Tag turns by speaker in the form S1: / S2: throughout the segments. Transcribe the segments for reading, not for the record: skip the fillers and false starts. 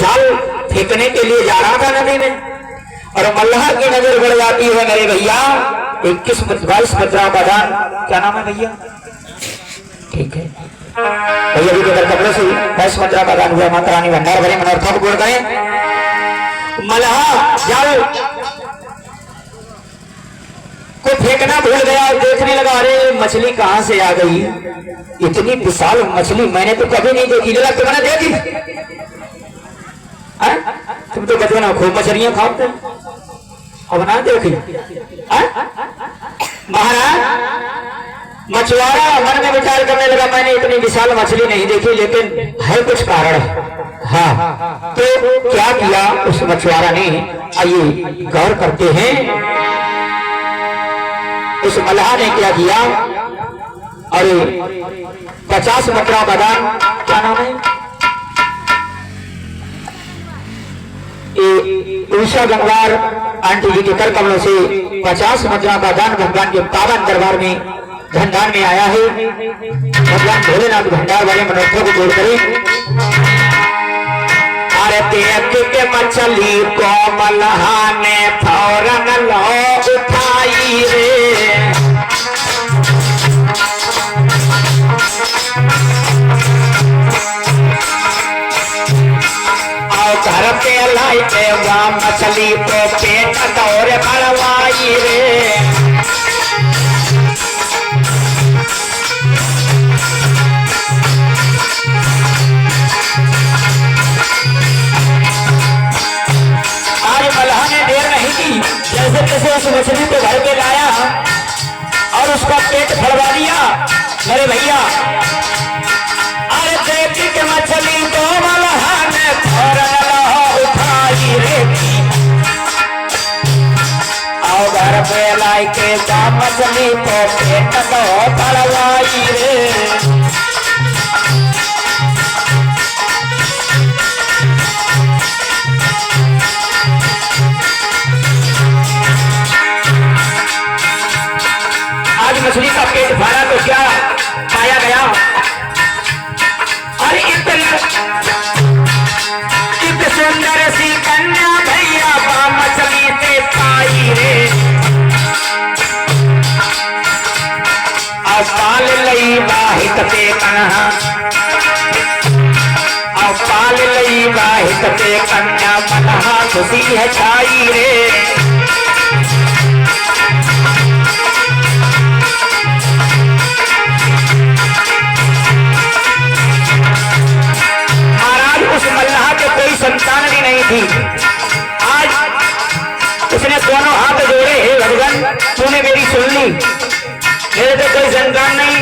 S1: जाल फेंकने के लिए जा रहा था नदी में, और मल्लाह की नजर बढ़ जाती है मेरे भैया 21-22 मुद्रा का दान। क्या नाम है भैया? ठीक है भैया जी के कपड़े से 22 मुद्रा का दान हुआ। माता रानी भंडार भरे मनोरथा को पूर्ण करें। मल्लाह जाल को फेंकना भूल गया और देखने लगा, अरे मछली कहां से आ गई, इतनी विशाल मछली मैंने तो कभी नहीं देखी। लगा तुमने देखी? तुम तो बचपन में खूब मछलियां खाते, अब ना देखी? महाराज मछुआरा मन में विचार करने लगा, मैंने इतनी विशाल मछली नहीं देखी, लेकिन है कुछ कारण। हाँ, तो क्या किया उस मछुआरा ने, आइए गौर करते हैं। उस मल्लाह ने क्या किया, अरे 50 मुद्रा का दान। क्या नाम है? उषा गंगार आंटी जी के कर कमलों से 50 मुद्रा का दान भगवान के पावन दरबार में धनदान में आया है। भगवान भोलेनाथ भंडार वाले मनोरथों को जोड़ करें। अरे देख के मछली को मल्लाह ने फौरन लो उठाई रे, और घर पे लाई देवा मछली को पेट दौरे बढ़वाई रे। जैसे तैसे उस मछली को घर पे लाया और उसका पेट फड़वा दिया मेरे भैया। अरे देखी के मछली को मल्लाह ने फौरन उठाई रे, और घर पे लाई के मछली को पेट तो फड़वाई रे। मछली का पेट भरा तो क्या पाया गया, अरे इत सुंदर सी कन्या भैया बा मछली से पाई रे। अब पाल लई वाहित पे कन्हा, अब पाल लई वाहित पे कन्या मल्लाह खुशी है छाई रे। संतान भी नहीं थी, आज उसने दोनों हाथ जोड़े, हे भगवान तूने मेरी सुन ली, मेरे तो कोई संतान नहीं।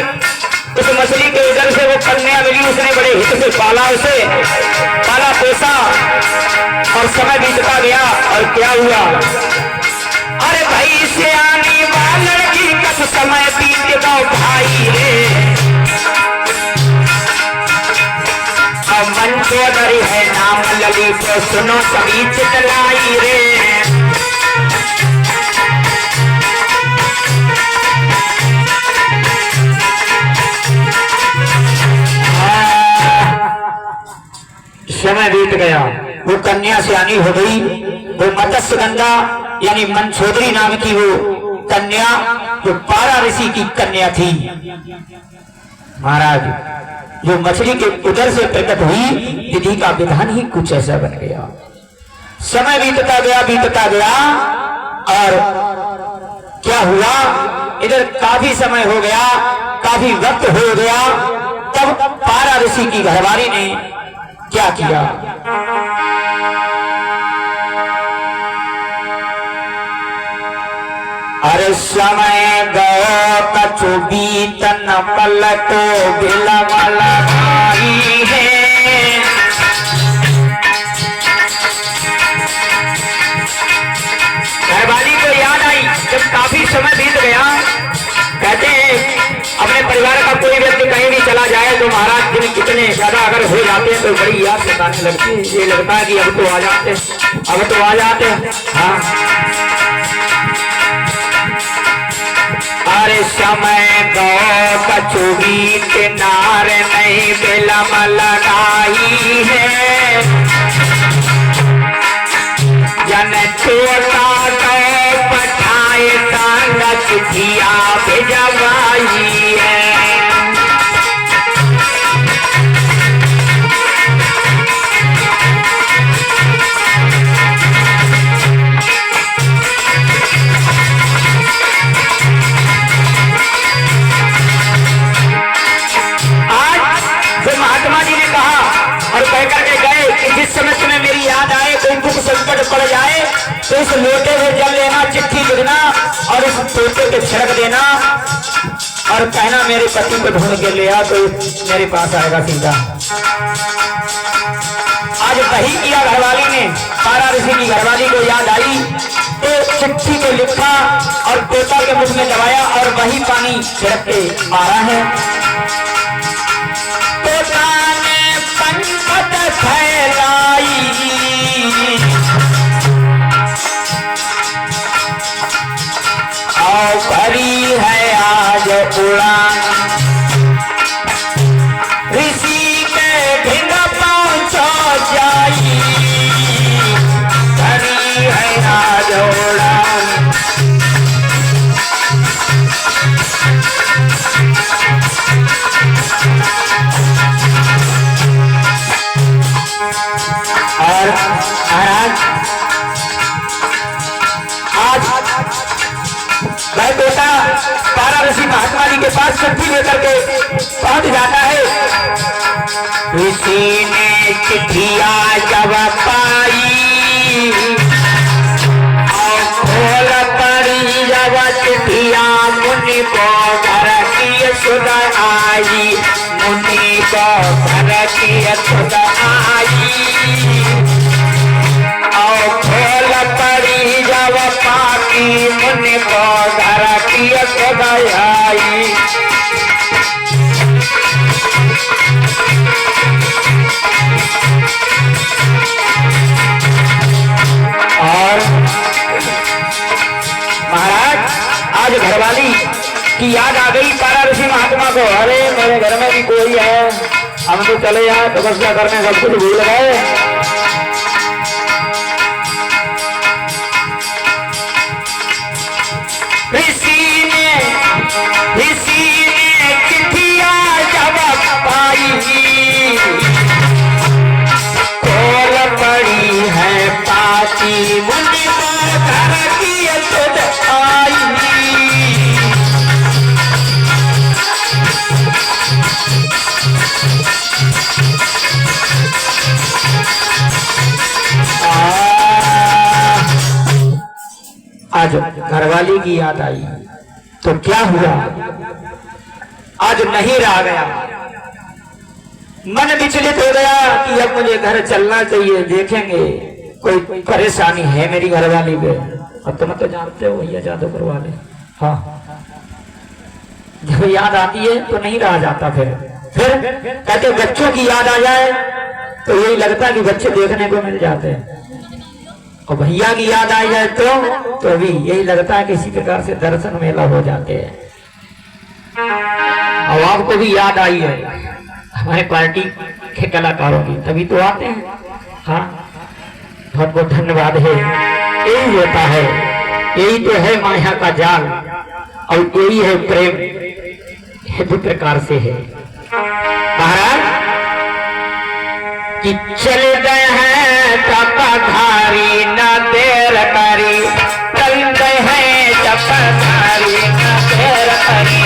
S1: उस मछली के उधर से वो कन्या मिली, उसने बड़े हित से पाला, उसे पाला पोसा, और समय बीतता गया और क्या हुआ, अरे भाई से आने वाली लड़की का समय बीत गया भाई रे। मन को डर है नाम ललित सुनो सभी चितलाई रे। समय बीत गया, वो कन्या सियानी हो गई। वो मत्स्य गंगा यानी मंछोदरी नाम की वो कन्या, जो पारा ऋषि की कन्या थी महाराज, जो मछली के उदर से प्रकट हुई, विधि का विधान ही कुछ ऐसा बन गया। समय बीतता गया और क्या हुआ, इधर काफी समय हो गया, काफी वक्त हो गया, तब पारा ऋषि की घरवाली ने क्या किया, अरे समय गयो कछु बीतन पल को बिलम लगाई है। घरवाली को याद आई जब काफी समय बीत गया। कहते हैं अपने परिवार का कोई व्यक्ति कहीं भी चला जाए तो महाराज दिन कितने ज्यादा अगर हो जाते हैं तो बड़ी याद सताने लगती है। ये लगता है कि अब तो आ जाते, हाँ। अरे समय गो कछु बीत नार नहीं बिलम लगाई है। तोता के पठाए ताना चिट्ठिया भेजवाई है। जिस समय तुम्हें मेरी याद आए, कोई दुख संकट पड़ जाए तो इस लोटे में जल लेना, चिट्ठी लिखना और इस तोते के छिड़क देना और कहना मेरे पति को ढूंढ के ले आ तो मेरे पास आएगा सीधा। आज वही किया घरवाली ने, तारा ऋषि की घरवाली को याद आई तो चिट्ठी को लिखा और तोता के मुख में दबाया और वही पानी छिड़क के मारा है। तोता ने पंखत फैलाई और भरी है आज उड़ान, ऋषि के ढिंग पहुंचो जाई, भरी है आज उड़ान। और आज वह बेटा तारा ऋषि महात्मा जी के पास चिट्ठी लेकर के पहुंच जाता है। ऋषि ने चिट्ठिया जब पाई और खोल पड़ी जब चिट्ठिया, मुनि को घर की सुध आई, मुनि को घर की सुध आई और खोल पड़ी जब पाकी, मुनि को घर की सुध आई। और महाराज आज घरवाली की याद आ गई तारा ऋषि महात्मा को, अरे मेरे घर में भी कोई है, हम तो चले जाए तपस्या करने, सब कुछ भूल गए। ऋषि ने चिट्ठिया जब पाई, खोल पड़ी है पाती, मुनि को घर की सुध आई। आज घरवाली की याद आई तो क्या हुआ, आज नहीं रह गया, मन विचलित हो गया कि अब मुझे घर चलना चाहिए, देखेंगे कोई परेशानी है मेरी घरवाली पे। अब तुम तो जानते हो भैया जादूगर वाले, हाँ जब याद आती है तो नहीं रहा जाता। फिर कहते बच्चों की याद आ जाए तो यही लगता है कि बच्चे देखने को मिल जाते हैं, और भैया की याद आ जाए तो अभी यही लगता है कि इसी प्रकार से दर्शन मेला हो जाते हैं। अब आपको भी याद आई है हमारे पार्टी के कलाकारों की, तभी तो आते हैं। हाँ बहुत बहुत धन्यवाद है। यही होता है, यही तो है माया का जाल और यही है प्रेम, इसी प्रकार से है। महाराज कि चल गए हैं चपाधारी न देर करी, चल गए हैं चपाधारी न देर करी।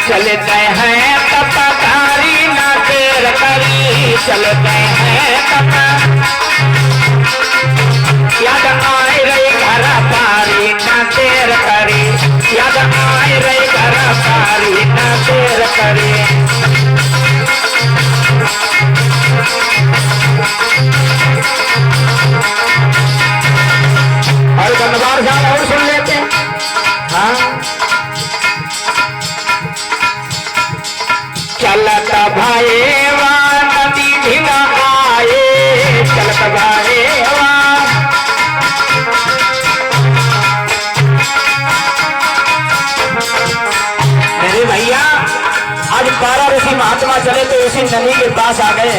S1: चल गए हैं चपाधारी न देर करी, चल गए हैं याद आए रही घर पारी न देर करी, याद आए रही घर पारी न देर करी। और धन्यवाद साहब और सुन लेते हैं। हाँ चलत भाई नदी भी न आए, चलत भाई मेरे भैया नदी के पास आ गए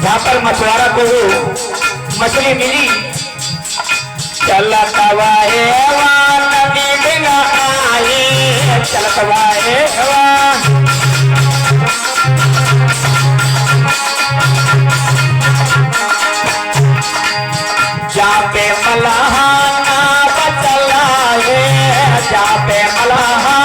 S1: जहाँ पर मछुआरा को वो मछली मिली। चलत वाए नदी बिना आई, चलत वाए जहाँ पे मलाहा ना बचला है, जहाँ पे मलाहा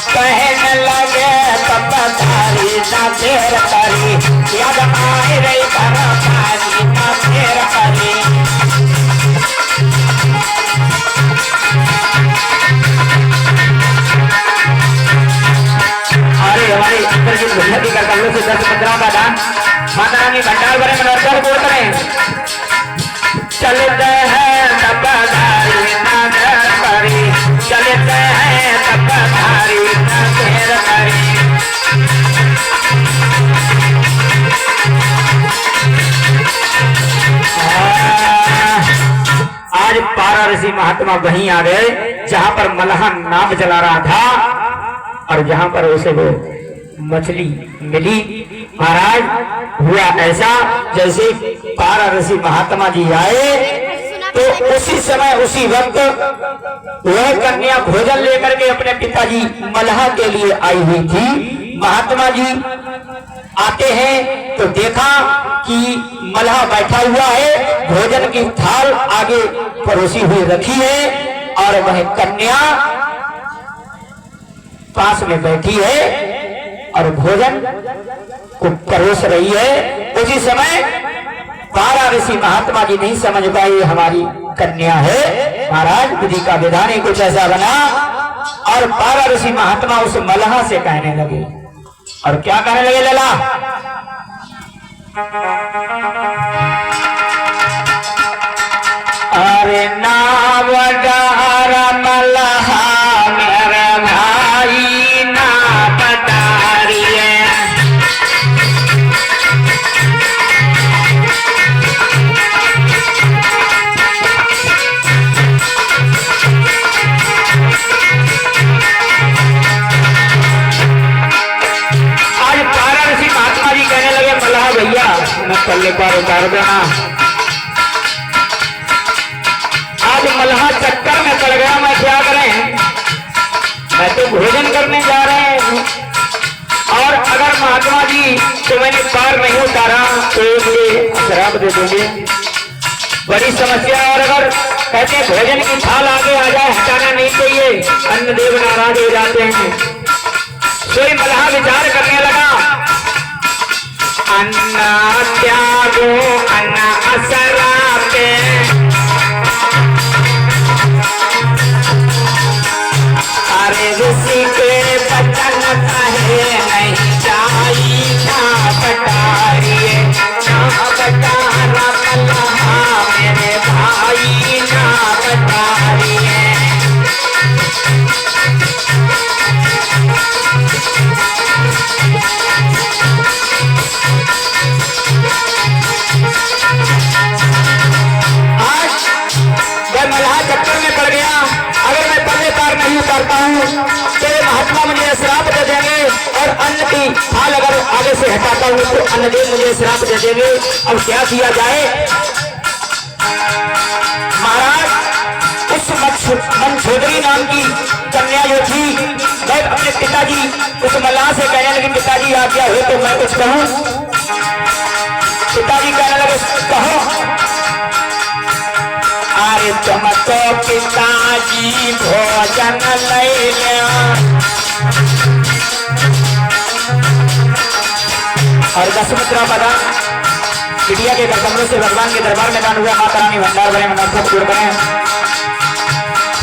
S1: कहने लगे तब तारी ना देर करी, याद आए रही तारी ना देर करी। अरे हमारे इंद्रजीत भैया की करतव्यों से 10-15 का दान माता रानी भंडार भरे मनोरथ पूर्ण करें। चलते हैं तब तारी ना देर करी, चलते हैं तब तारी ना देर करी। आज पारा ऋषि महात्मा वहीं आ गए जहां पर मल्लाह नाव चला रहा था और जहां पर उसे वो मछली मिली। महाराज हुआ ऐसा जैसे पारा ऋषि महात्मा जी आए तो उसी समय उसी वक्त वह कन्या भोजन लेकर के अपने पिताजी मल्लाह के लिए आई हुई थी। महात्मा जी आते हैं तो देखा कि मल्लाह बैठा हुआ है, भोजन की थाल आगे परोसी हुई रखी है और वह कन्या पास में बैठी है और भोजन को परोस रही है। उसी समय पारा ऋषि महात्मा जी नहीं समझ पाए हमारी कन्या है। महाराज विधि का विधान ही कुछ ऐसा बना और पारा ऋषि महात्मा उस मल्लाह से कहने लगे। और क्या कहने लगे लला? अरे नाव डारा मल्लाह मेरे भाई ना पटारिए। आज पारा ऋषि महात्मा जी कहने लगे मल्लाह भैया मैं पल्ले पर उतार देना। आज मल्लाह चक्कर में पड़ गया, मैं क्या करें? मैं तो भोजन करने जा रहे हैं और अगर महात्मा जी तो मैंने पार नहीं उतारा तो मुझे शराब दे देंगे, बड़ी समस्या। और अगर कहते भोजन की थाल आगे आ जाए हटाना नहीं चाहिए, अन्न देव नाराज हो जाते हैं। कोई मल्लाह विचार करने लगा, अन्ना त्यागो अन्ना असराते। अरे ऋषि के बचन कहे नहीं जाई ना पटारिए, ना पटारा मल्लाह मेरे भाई ना पटारिए। मल्लाह चक्कर में पड़ गया, अगर मैं पल्ले पार नहीं उतारता हूँ तो महात्मा मुझे श्राप दे देंगे और अन्न की थाल अगर आगे से हटाता हूँ तो अन्न देव मुझे श्राप दे देंगे। अब क्या किया जाए? महाराज उस मनछोदरी नाम की कन्या जो थी मैं अपने पिताजी उस मल्लाह से कहने लगी पिताजी आज्ञा हो तो मैं कुछ कहूँ। पिताजी कहने लगे कहो। अरे तुम तो पिताजी भोजन ले लिया और दशमुद्रा पदा बिटिया के कमरों से भगवान के दरबार में दान हुआ। माता रानी भंडार भरे मनोरथ पूर्ण करें।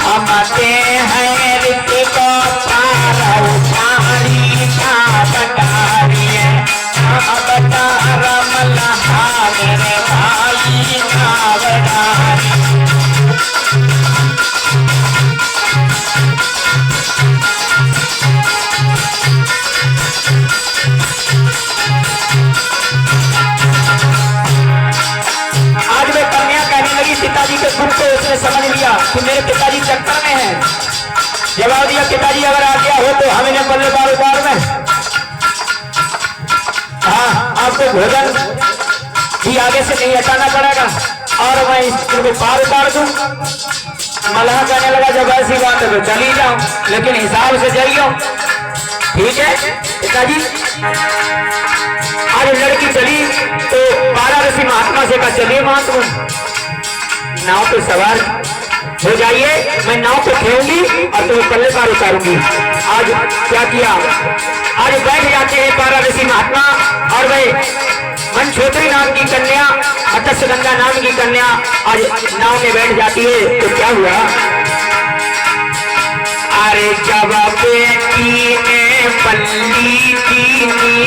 S1: हम आते हैं ऋषि को पार उठारी का बटारिए, बटारा मल्लाह मेरे भाई का बटारी। पिताजी के गुण को उसने समझ लिया कि मेरे पिताजी चक्कर में हैं जवाब दिया पिताजी अगर आ गया हो तो हम इन्हें पल्ले पार उतार में, हाँ आपको भोजन भी आगे से नहीं हटाना पड़ेगा और मैं इसको पार उतार दूं। मल्लाह कहने लगा जब ऐसी बात है तो चली जाओ, लेकिन हिसाब से जाइयो, ठीक है पिताजी। आज लड़की चली तो वाराणसी महात्मा से कहा चलिए महात्मा नाव पे सवार हो जाइए, मैं नाव पे खेलूंगी और तुम्हें पल्ले पार उतारूंगी। आज क्या किया, आज बैठ जाते हैं वाराणसी महात्मा और वे मनछोत्री नाम की कन्या, मत्स्यगंधा नाम की कन्या आज नाव में बैठ जाती है। तो क्या हुआ, अरे जब बेटी ने पल्ली कीनी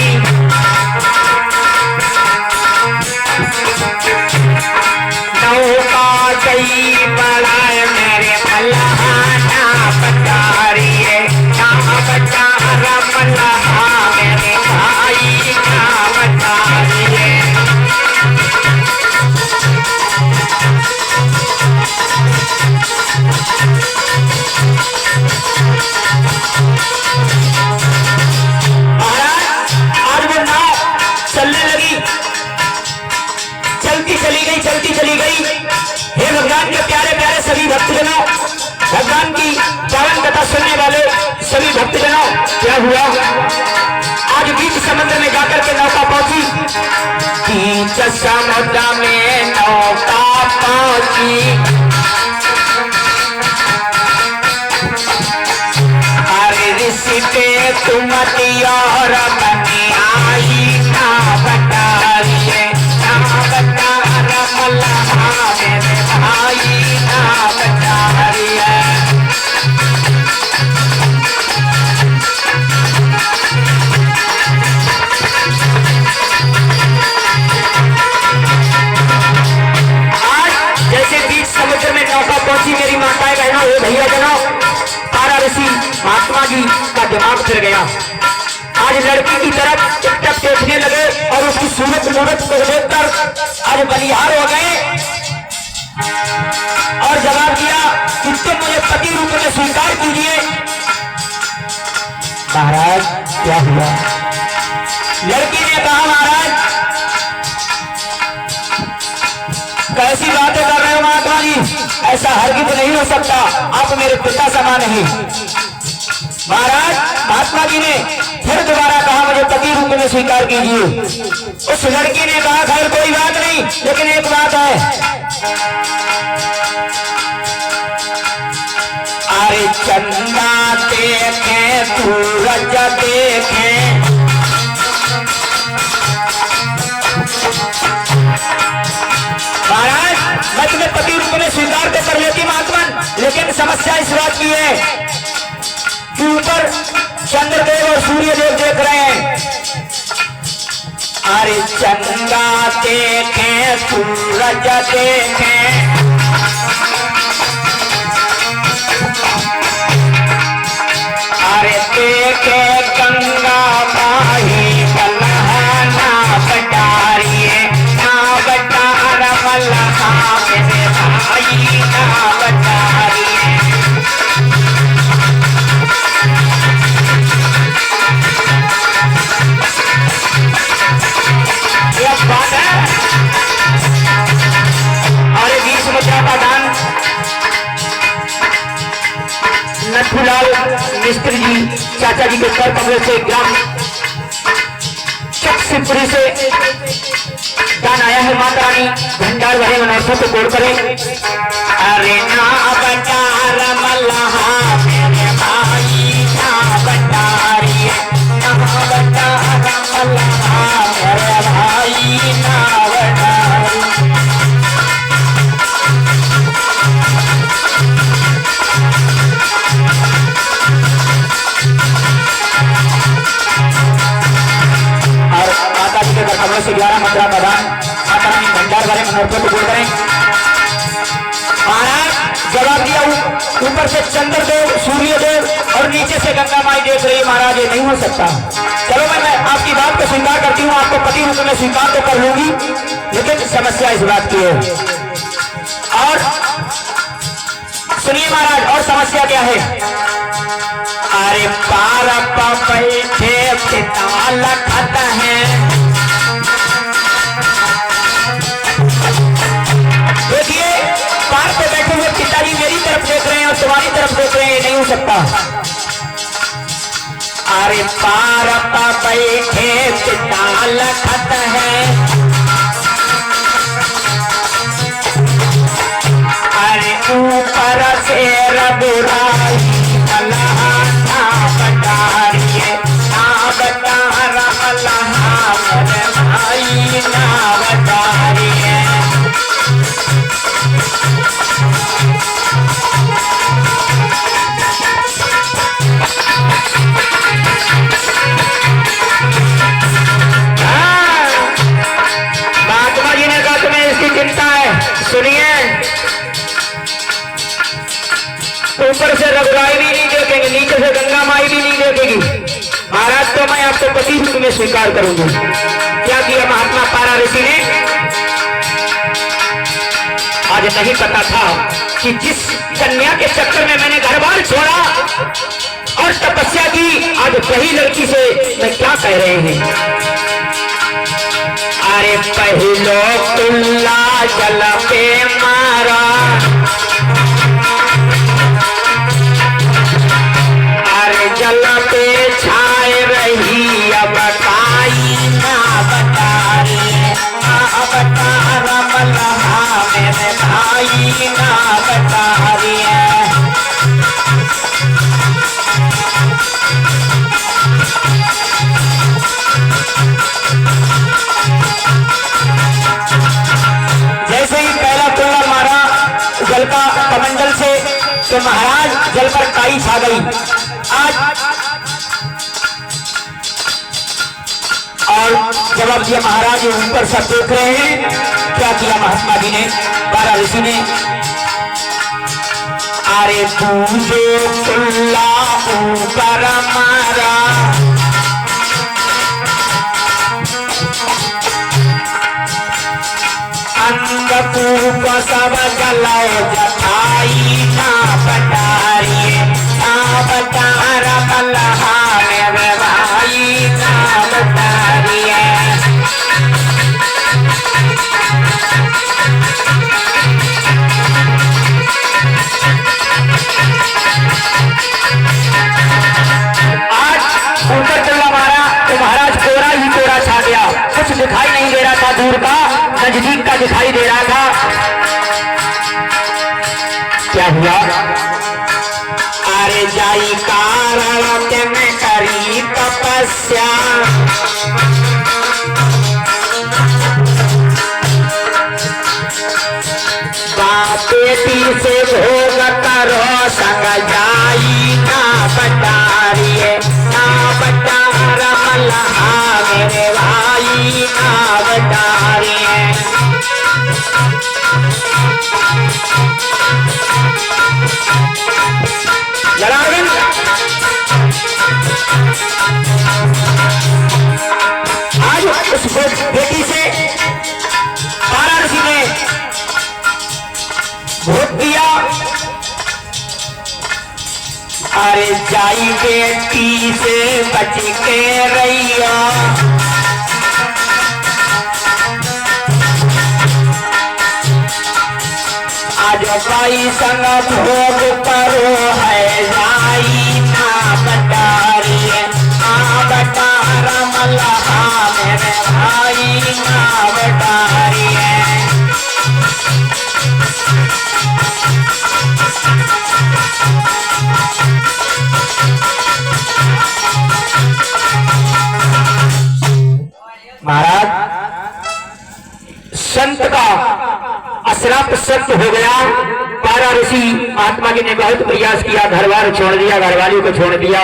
S1: नौका गई बड़ाए मेरे मल्लाना बचारिए ना बचारा मल्लाहा मेरे भाई ना बचारिए। आज वो नाव चलने लगी, चलती चली गई। हे भगवान के प्यारे प्यारे सभी भक्तजनों, भगवान की पावन कथा सुनने वाले सभी भक्तजनों, क्या हुआ, आज बीच समुद्र में जाकर के नौका पहुंची। बीच समुद्र में नौका पहुंची, अरे ऋषि पे तुम और बनी आई ना बताइए ना बता मल्लाहा मेरे भाई ना बचारिए। आज जैसे बीच समुद्र में नौका पहुंची मेरी माताएं बहनों हे भैया जनों, वाराणसी महात्मा जी का दिमाग फिर गया। आज लड़की की तरफ टिकटक देखने लगे और उसकी सूरत मूरत को देखकर आज बलिहार हो गए और जवाब दिया कि तुम मुझे पति रूप में स्वीकार कीजिए। महाराज क्या हुआ, लड़की ने कहा महाराज कैसी बातें कर रहे हो महात्मा जी, ऐसा हरगिज नहीं हो सकता, आप मेरे पिता समान हैं। महाराज महात्मा जी ने फिर दोबारा कहा मुझे पति रूप में स्वीकार कीजिए। उस लड़की ने कहा खैर कोई बात नहीं, लेकिन एक बात है, अरे चंदा देखे सूरज देखे महाराज मैं तुम्हें पति रूप में स्वीकार तो कर लेती महात्मा, लेकिन समस्या इस बात की है कि ऊपर चंद्रदेव और सूर्यदेव देख रहे हैं। अरे चंदा देखे सूरज देखे, अरे देखे गंगा माही मल्लाना बटारिए ना बटारा मल्लाहा मेरे भाई ना बटारिए। बात है और 20 मुद्रा का दान नथुलाल मिस्त्री जी चाचा जी के कर कमरे से ग्राम चकसिपुरी से दान आया है। माता रानी भंडार भरे मनोरथों को तोड़ करे। अरे ना बटार मल्लाहा मेरे भाई ना बटारिए ना बटार मल्लाहा मेरे भाई ना बटारिए। और माता जी के कमरे से 11 मुद्रा का दान माता रानी भंडार भरे मनोरथों को तोड़ करें। महाराज जवाब दिया ऊपर से चंद्रदेव सूर्यदेव और नीचे से गंगा माई देख रही है। महाराज ये नहीं हो सकता, चलो मैं आपकी बात को स्वीकार करती हूँ, आपको पति रूप में स्वीकार तो कर लूंगी, लेकिन समस्या इस बात की है। और सुनिए महाराज और समस्या क्या है, अरे पार बैठे पिता लखत है। देखिए पार पे बैठे हुए पिताजी मेरी तरफ देख रहे हैं और तुम्हारी तरफ देख रहे हैं, नहीं हो सकता। अरे पार बैठे पिता लखत है, अरे ऊपर से रघुराई ना बटारिए ना बटार भाई ना बटारिए। महात्मा जी ने कहा तुम्हें इसकी चिंता है, सुनिए ऊपर से रघुराई भी नहीं देखेंगे, नीचे से गंगा माई भी नहीं देखेगी। महाराज तो मैं आपको पति रूप में स्वीकार करूंगी। क्या किया महात्मा पारा ऋषि ने? आज नहीं पता था कि जिस कन्या के चक्कर में मैंने घर बार छोड़ा और तपस्या की, आज वही लड़की से मैं क्या कह रहे हैं। अरे पहलो कुल्ला जल पे मारा, अरे जल पे छाए रही अब काई ना बता रही, बता रमला मेरे भाई ना बता रही है। जैसे ही पहला कुल्ला मारा जल का कमंडल से, तो महाराज जल पर काई छा गई। आज और जवाब दिया महाराज ऊपर सब देख रहे हैं। क्या किया महात्मा जी ने, पारा ऋषि ने? अरे पूजे कुल्ला ऊपर मारा, अंग पूप सब जलाओ जताई ना बटारिए ना बटार मल्हा मेरे भाई ना बटारिए। आज ऊपर कुल्ला मारा तो महाराज कोरा ही कोरा छा गया, कुछ दिखाई नहीं दे रहा था, दूर का नजदीक का दिखाई दे रहा था। क्या हुआ? अरे जाई कारण के मैं करी तपस्या, बेटी से भोग करो संग जाई ना बटारिए ना बटार मल्हा मेरे भाई ना बटारिए। जलावन आज उस बेटी से पारा ऋषि ने भोग दिया। अरे जाई बेटी से बच के रैया, आज भाई संग भोग करो है जाई ना बटारिए ना बटार मल्हा मेरे भाई ना बटारिए। महाराज संत का अश्राप सत्य हो गया। पारा ऋषि महात्मा जी ने बहुत प्रयास किया, घर बार छोड़ दिया, घरवाली को छोड़ दिया,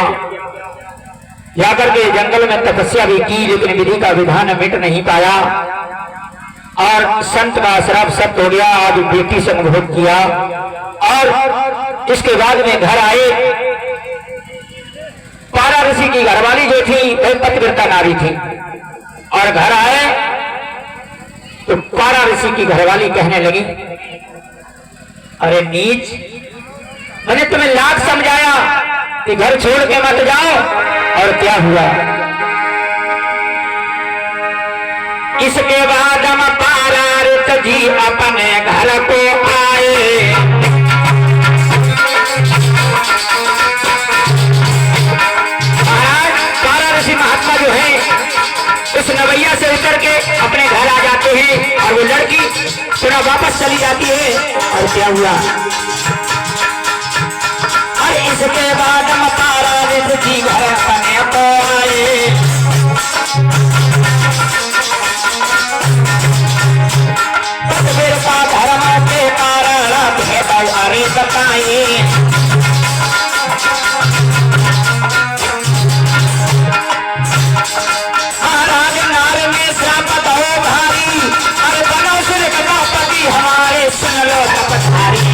S1: जाकर के जंगल में तपस्या भी की, लेकिन विधि का विधान मिट नहीं पाया और संत का अश्राप सत्य हो गया। आज बेटी से भोग किया और इसके बाद में घर आए। पारा ऋषि की घरवाली जो थी वह पतिव्रता नारी थी और घर आए तो पारा ऋषि की घरवाली कहने लगी, अरे नीच, मैंने तुम्हें लाख समझाया कि घर छोड़ के मत जाओ। और क्या हुआ, इसके बाद हम पारारित जी अपने घर को आए। पारा ऋषि महात्मा जो है उस नवैया से उतर के अपने घर आ जाते हैं और वो लड़की थोड़ा वापस चली जाती है। और क्या हुआ, और इसके बाद हम पारारित जी घर अपने को आए। धर्म के कारण भेद अरे बताए, महाराज नार में श्रापत हो भारी, अरे बनो सुर गणपति हमारे सुन लो तपधारी।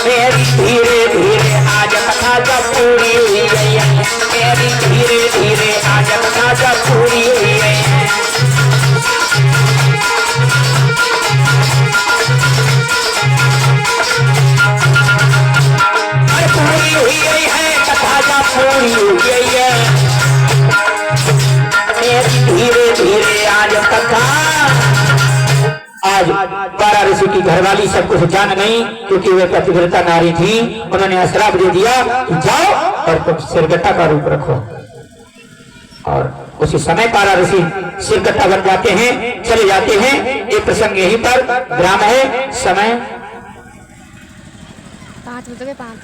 S1: मेरी धीरे धीरे आज कथा जब पूरी हुई है, मेरी धीरे धीरे आज कथा जब पूरी हुई है। पूरी हुई है कथा जब पूरी हुई है, मेरी धीरे धीरे आज कथा। आज पारा ऋषि की घरवाली सब कुछ जान गई, क्योंकि वे पतिव्रता नारी थी। उन्होंने अश्राप दे दिया, जाओ और तुम सिरगट्टा का रूप रखो। और उसी समय पारा ऋषि सिरगट्टा बन जाते हैं, चले जाते हैं। ये प्रसंग यहीं पर विराम है। समय
S2: 5 बजे 5